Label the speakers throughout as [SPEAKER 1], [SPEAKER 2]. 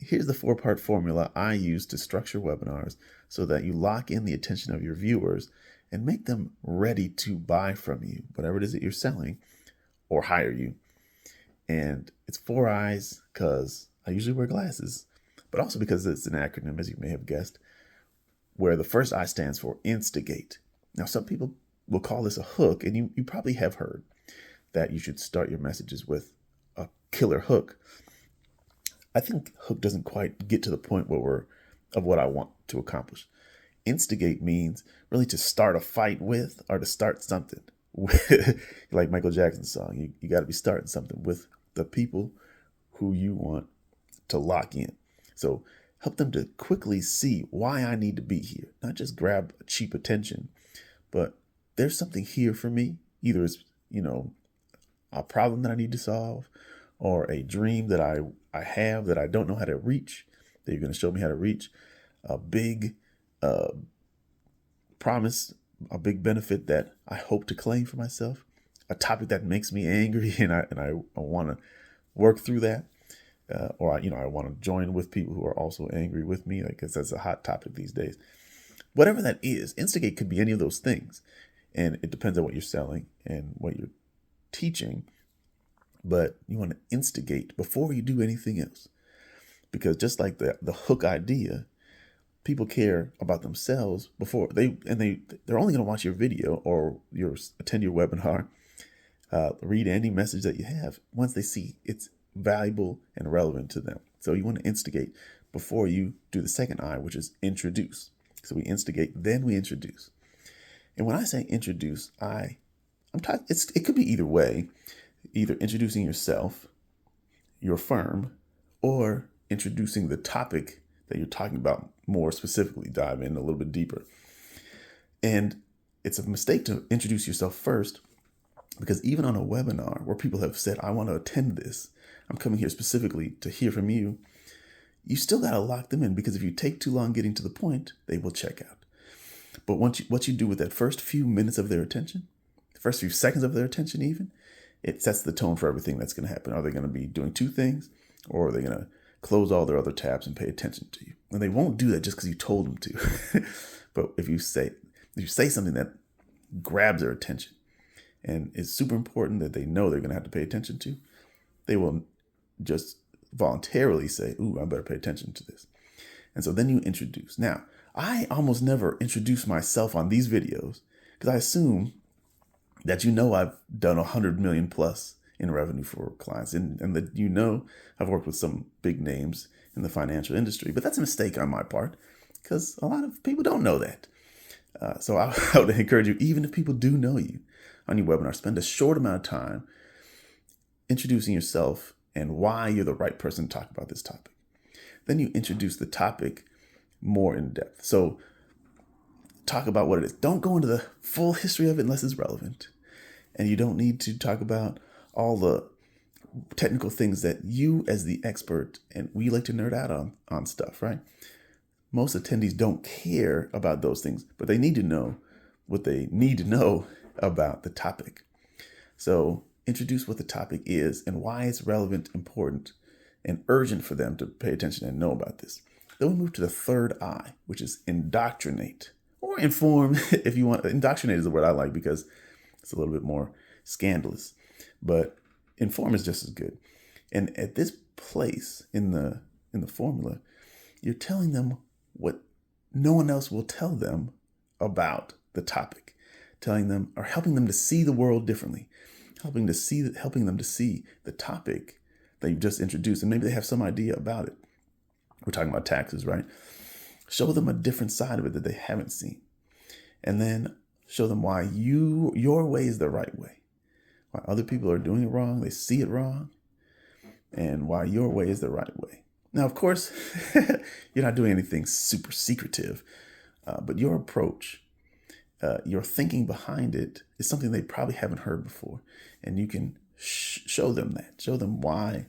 [SPEAKER 1] here's the 4-part formula I use to structure webinars so that you lock in the attention of your viewers and make them ready to buy from you, whatever it is that you're selling, or hire you. And it's 4 eyes because I usually wear glasses, but also because it's an acronym, as you may have guessed, where the first I stands for Instigate. Now, some people will call this a hook, and you probably have heard that you should start your messages with a killer hook. I think hook doesn't quite get to the point of what I want to accomplish. Instigate means really to start a fight with, or to start something. Like Michael Jackson's song, you got to be starting something with the people who you want to lock in. So help them to quickly see why I need to be here, not just grab a cheap attention, but there's something here for me. Either it's, a problem that I need to solve, or a dream that I have that I don't know how to reach, that you're going to show me how to reach, a big promise, a big benefit that I hope to claim for myself, a topic that makes me angry and I want to work through that, or I want to join with people who are also angry with me. I guess that's a hot topic these days. Whatever that is, Instigate could be any of those things, and it depends on what you're selling and what you're teaching. But you want to instigate before you do anything else, because just like the hook idea, people care about themselves before they're only going to watch your video or attend your webinar, read any message that you have once they see it's valuable and relevant to them. So you want to instigate before you do the second I, which is introduce. So we instigate, then we introduce. And when I say introduce, it could be either way, either introducing yourself, your firm, or introducing the topic that you're talking about more specifically, dive in a little bit deeper. And it's a mistake to introduce yourself first, because even on a webinar where people have said, I want to attend this, I'm coming here specifically to hear from you, you still got to lock them in, because if you take too long getting to the point, they will check out. But what you do with that first few minutes of their attention, the first few seconds of their attention even, it sets the tone for everything that's going to happen. Are they going to be doing two things, or are they going to close all their other tabs and pay attention to you? And they won't do that just because you told them to. But if you say something that grabs their attention and is super important that they know they're going to have to pay attention to, they will just voluntarily say, ooh, I better pay attention to this. And so then you introduce. Now, I almost never introduce myself on these videos because I assume that I've done 100 million plus in revenue for clients, and that I've worked with some big names in the financial industry. But that's a mistake on my part, because a lot of people don't know that. So I would encourage you, even if people do know you on your webinar, spend a short amount of time introducing yourself and why you're the right person to talk about this topic. Then you introduce the topic more in depth. So talk about what it is. Don't go into the full history of it unless it's relevant. And you don't need to talk about all the technical things that you as the expert, and we like to nerd out on stuff, right? Most attendees don't care about those things, but they need to know what they need to know about the topic. So introduce what the topic is and why it's relevant, important, and urgent for them to pay attention and know about this. Then we move to the third I, which is indoctrinate, or inform if you want. Indoctrinate is the word I like because it's a little bit more scandalous, but inform is just as good. And at this place in the formula, you're telling them what no one else will tell them about the topic, telling them or helping them to see the world differently, helping them to see the topic that you've just introduced, and maybe they have some idea about it. We're talking about taxes, right? Show them a different side of it that they haven't seen, and then show them why your way is the right way, why other people are doing it wrong, they see it wrong, and why your way is the right way. Now, of course, you're not doing anything super secretive, but your approach, your thinking behind it is something they probably haven't heard before. And you can show them that, show them why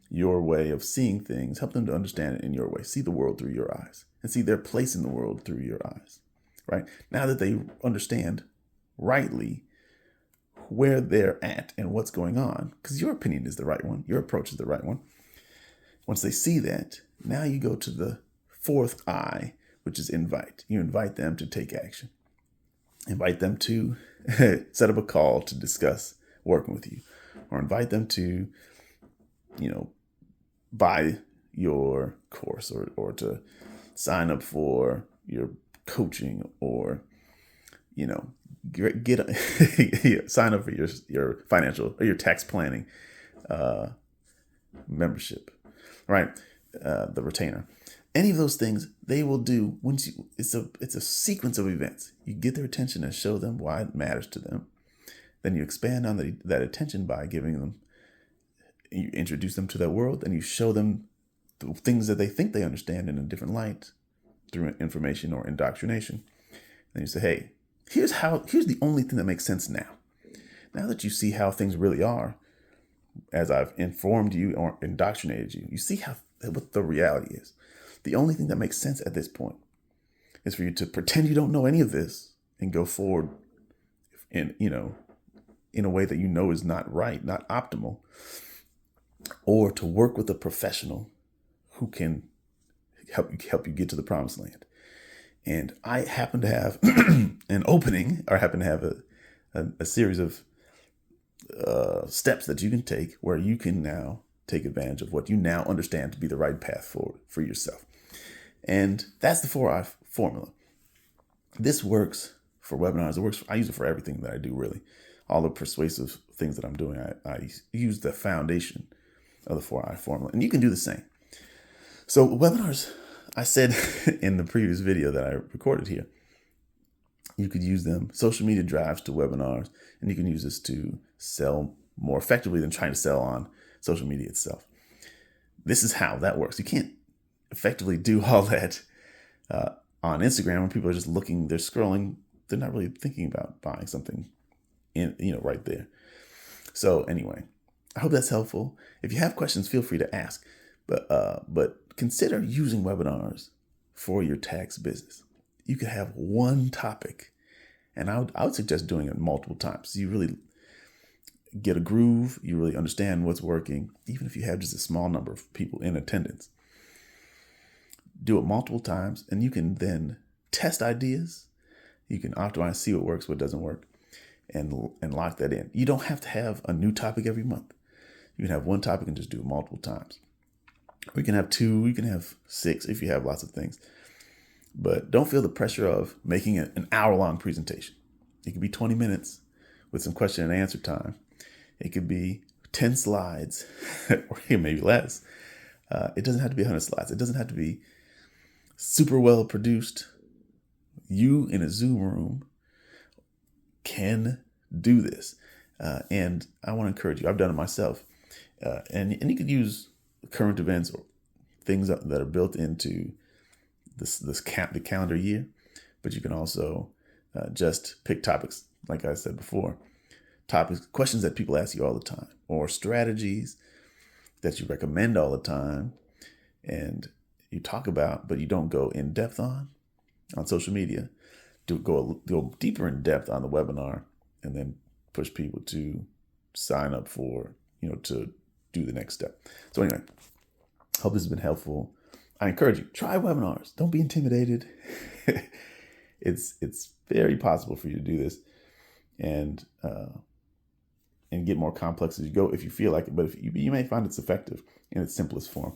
[SPEAKER 1] your way of seeing things, help them to understand it in your way, see the world through your eyes, and see their place in the world through your eyes, right? Now that they understand rightly where they're at and what's going on, because your opinion is the right one, your approach is the right one. Once they see that, Now you go to the fourth I, which is invite. You invite them to take action. Invite them to set up a call to discuss working with you, or invite them to, buy your course, or to sign up for your coaching, or, sign up for your financial or your tax planning membership, right? The retainer. Any of those things they will do once it's a sequence of events. You get their attention and show them why it matters to them. Then you expand on that attention by you introduce them to that world, and you show them the things that they think they understand in a different light through information or indoctrination. Then you say, hey, here's the only thing that makes sense now. Now that you see how things really are, as I've informed you or indoctrinated you, you see what the reality is. The only thing that makes sense at this point is for you to pretend you don't know any of this and go forward in a way that is not right, not optimal, or to work with a professional who can help you get to the promised land. And I happen to have an opening, or happen to have a series of steps that you can take where you can now take advantage of what you now understand to be the right path forward for yourself. And that's the 4I formula. This works for webinars. I use it for everything that I do, really. All the persuasive things that I'm doing, I use the foundation of the 4I formula. And you can do the same. So webinars, I said in the previous video that I recorded here, you could use them. Social media drives to webinars, and you can use this to sell more effectively than trying to sell on social media itself. This is how that works. You can't effectively do all that on Instagram when people are just looking, they're scrolling, they're not really thinking about buying something right there. So anyway, I hope that's helpful. If you have questions, feel free to ask, but consider using webinars for your tax business. You could have one topic, and I would suggest doing it multiple times. So you really get a groove, you really understand what's working, even if you have just a small number of people in attendance. Do it multiple times, and you can then test ideas. You can optimize, see what works, what doesn't work, and lock that in. You don't have to have a new topic every month. You can have one topic and just do it multiple times. We can have 2, you can have 6 if you have lots of things. But don't feel the pressure of making an hour-long presentation. It could be 20 minutes with some question and answer time. It could be 10 slides, or maybe less. It doesn't have to be 100 slides. It doesn't have to be super well produced. You in a Zoom room can do this. And I want to encourage you. I've done it myself. And you could use current events or things that are built into the calendar year. But you can also just pick topics, like I said before, questions that people ask you all the time, or strategies that you recommend all the time and you talk about, but you don't go in depth on social media. Go deeper in depth on the webinar, and then push people to sign up for, to do the next step. So anyway, hope this has been helpful. I encourage you, try webinars. Don't be intimidated. It's very possible for you to do this and get more complex as you go if you feel like it. But you may find it's effective in its simplest form.